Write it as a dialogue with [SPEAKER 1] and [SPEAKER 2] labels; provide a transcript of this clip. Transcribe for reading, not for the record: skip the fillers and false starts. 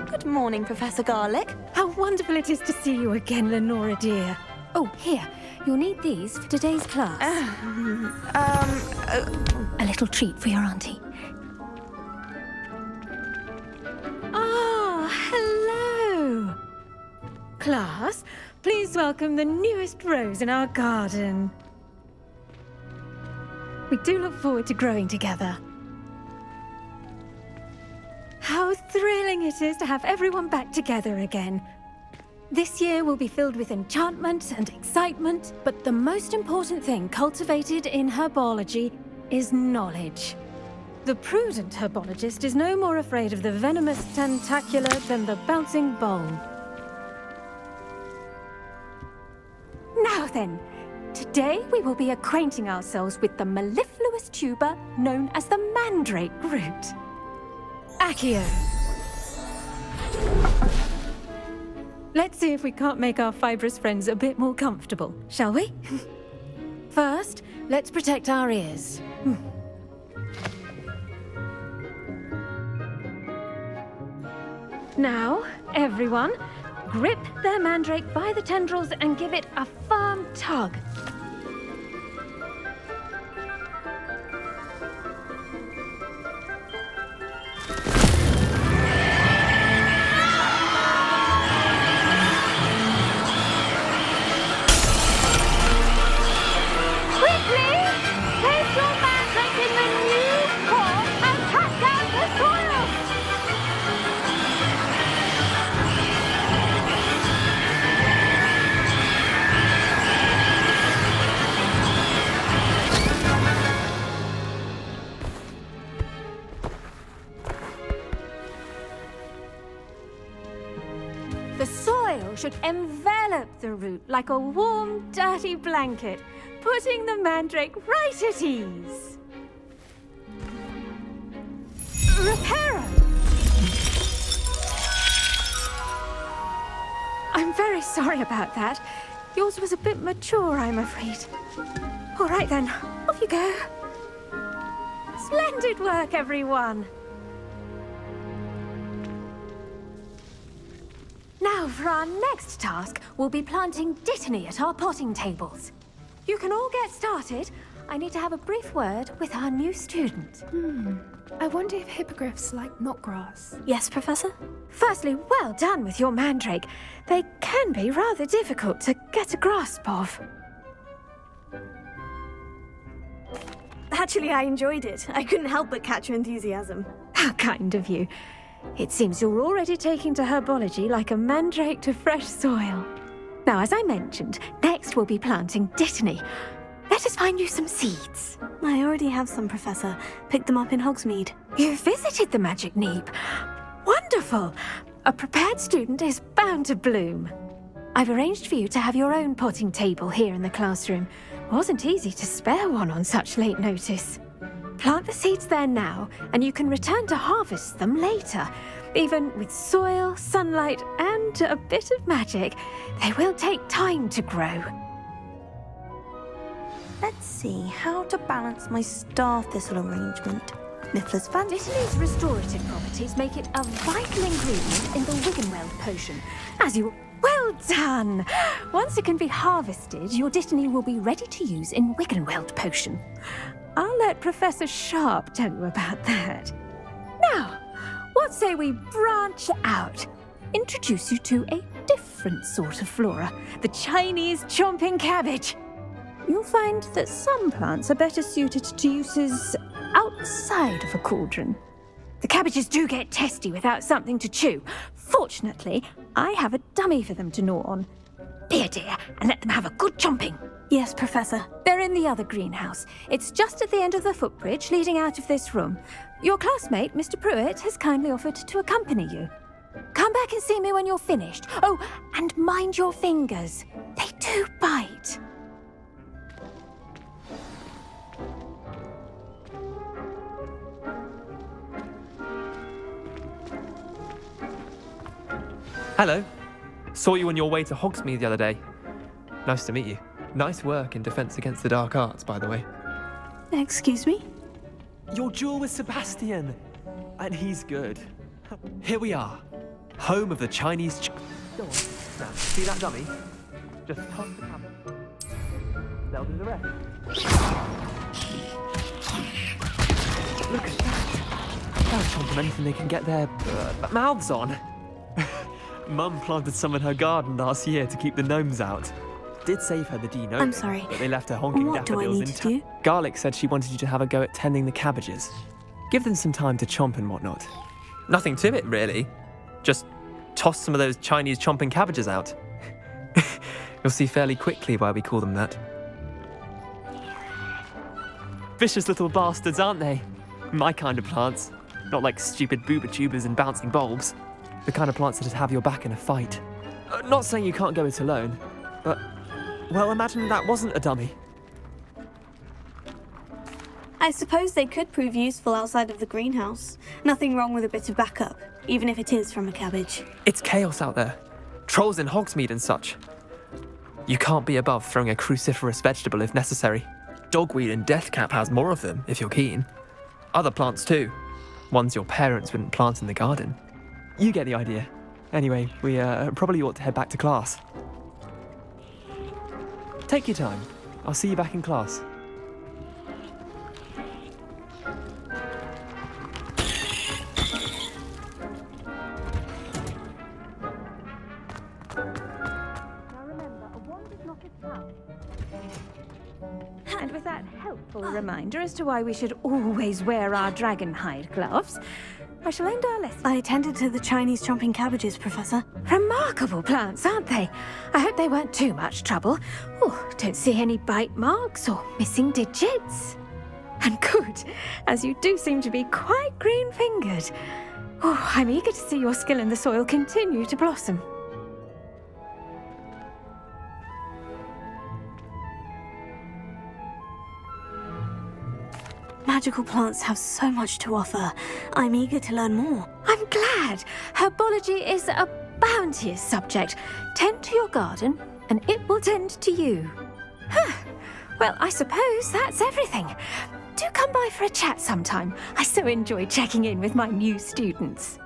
[SPEAKER 1] Good morning, Professor Garlic.
[SPEAKER 2] How wonderful it is to see you again, Lenora dear. Oh, here. You'll need these for today's class. A little treat for your auntie. Ah, hello. Class, please welcome the newest rose in our garden. We do look forward to growing together. How thrilling it is to have everyone back together again. This year will be filled with enchantment and excitement, but the most important thing cultivated in herbology is knowledge. The prudent herbologist is no more afraid of the venomous tentacula than the bouncing bulb. Now then, today we will be acquainting ourselves with the mellifluous tuber known as the mandrake root. Accio. Let's see if we can't make our fibrous friends a bit more comfortable, shall we? First, let's protect our ears. Now, everyone, grip their mandrake by the tendrils and give it a firm tug. The soil should envelop the root like a warm, dirty blanket, putting the mandrake right at ease. Reparo! I'm very sorry about that. Yours was a bit mature, I'm afraid. All right then, off you go. Splendid work, everyone. Now, for our next task, we'll be planting dittany at our potting tables. You can all get started. I need to have a brief word with our new student.
[SPEAKER 3] I wonder if hippogriffs like knotgrass.
[SPEAKER 1] Yes, Professor?
[SPEAKER 2] Firstly, well done with your mandrake. They can be rather difficult to get a grasp of.
[SPEAKER 1] Actually, I enjoyed it. I couldn't help but catch your enthusiasm.
[SPEAKER 2] How kind of you. It seems you're already taking to herbology like a mandrake to fresh soil. Now, as I mentioned, next we'll be planting dittany. Let us find you some seeds.
[SPEAKER 1] I already have some, Professor. Picked them up in Hogsmeade.
[SPEAKER 2] You visited the Magic Neep. Wonderful! A prepared student is bound to bloom. I've arranged for you to have your own potting table here in the classroom. Wasn't easy to spare one on such late notice. Plant the seeds there now, and you can return to harvest them later. Even with soil, sunlight, and a bit of magic, they will take time to grow.
[SPEAKER 1] Let's see how to balance my star thistle arrangement. Miffler's fancy.
[SPEAKER 2] Dittany's restorative properties make it a vital ingredient in the Wiggenweld potion. Well done! Once it can be harvested, your dittany will be ready to use in Wiggenweld potion. I'll let Professor Sharp tell you about that. Now, what say we branch out? Introduce you to a different sort of flora, the Chinese chomping cabbage. You'll find that some plants are better suited to uses outside of a cauldron. The cabbages do get testy without something to chew. Fortunately, I have a dummy for them to gnaw on. Be a dear and let them have a good chomping.
[SPEAKER 1] Yes, Professor.
[SPEAKER 2] They're in the other greenhouse. It's just at the end of the footbridge leading out of this room. Your classmate, Mr. Pruitt, has kindly offered to accompany you. Come back and see me when you're finished. Oh, and mind your fingers. They do bite.
[SPEAKER 4] Hello. Saw you on your way to Hogsmeade the other day. Nice to meet you. Nice work in Defense Against the Dark Arts, by the way.
[SPEAKER 1] Excuse me?
[SPEAKER 4] Your duel with Sebastian. And he's good. Here we are, home of the Chinese. Go on. Now, see that dummy? Just toss the cabbage. They'll do the rest. Look at that. They'll chomp on anything they can get their mouths on. Mum planted some in her garden last year to keep the gnomes out. Did save her the de-gnome.
[SPEAKER 1] I'm sorry.
[SPEAKER 4] But they left her honking
[SPEAKER 1] What do I
[SPEAKER 4] daffodils
[SPEAKER 1] need to do?
[SPEAKER 4] Garlic said she wanted you to have a go at tending the cabbages. Give them some time to chomp and whatnot. Nothing to it, really. Just toss some of those Chinese chomping cabbages out. You'll see fairly quickly why we call them that. Vicious little bastards, aren't they? My kind of plants. Not like stupid booba tubers and bouncing bulbs. The kind of plants that'd have your back in a fight. Not saying you can't go it alone, but, well, imagine that wasn't a dummy.
[SPEAKER 1] I suppose they could prove useful outside of the greenhouse. Nothing wrong with a bit of backup, even if it is from a cabbage.
[SPEAKER 4] It's chaos out there. Trolls in Hogsmeade and such. You can't be above throwing a cruciferous vegetable if necessary. Dogweed and deathcap has more of them, if you're keen. Other plants too. Ones your parents wouldn't plant in the garden. You get the idea. Anyway, we probably ought to head back to class. Take your time. I'll see you back in class.
[SPEAKER 2] And with that helpful reminder as to why we should always wear our dragon hide gloves, I shall end our lesson.
[SPEAKER 1] I tended to the Chinese chomping cabbages, Professor.
[SPEAKER 2] Remarkable plants, aren't they? I hope they weren't too much trouble. Oh, don't see any bite marks or missing digits. And good, as you do seem to be quite green-fingered. Oh, I'm eager to see your skill in the soil continue to blossom.
[SPEAKER 1] Magical plants have so much to offer. I'm eager to learn more.
[SPEAKER 2] I'm glad. Herbology is a bounteous subject. Tend to your garden, and it will tend to you. Huh. Well, I suppose that's everything. Do come by for a chat sometime. I so enjoy checking in with my new students.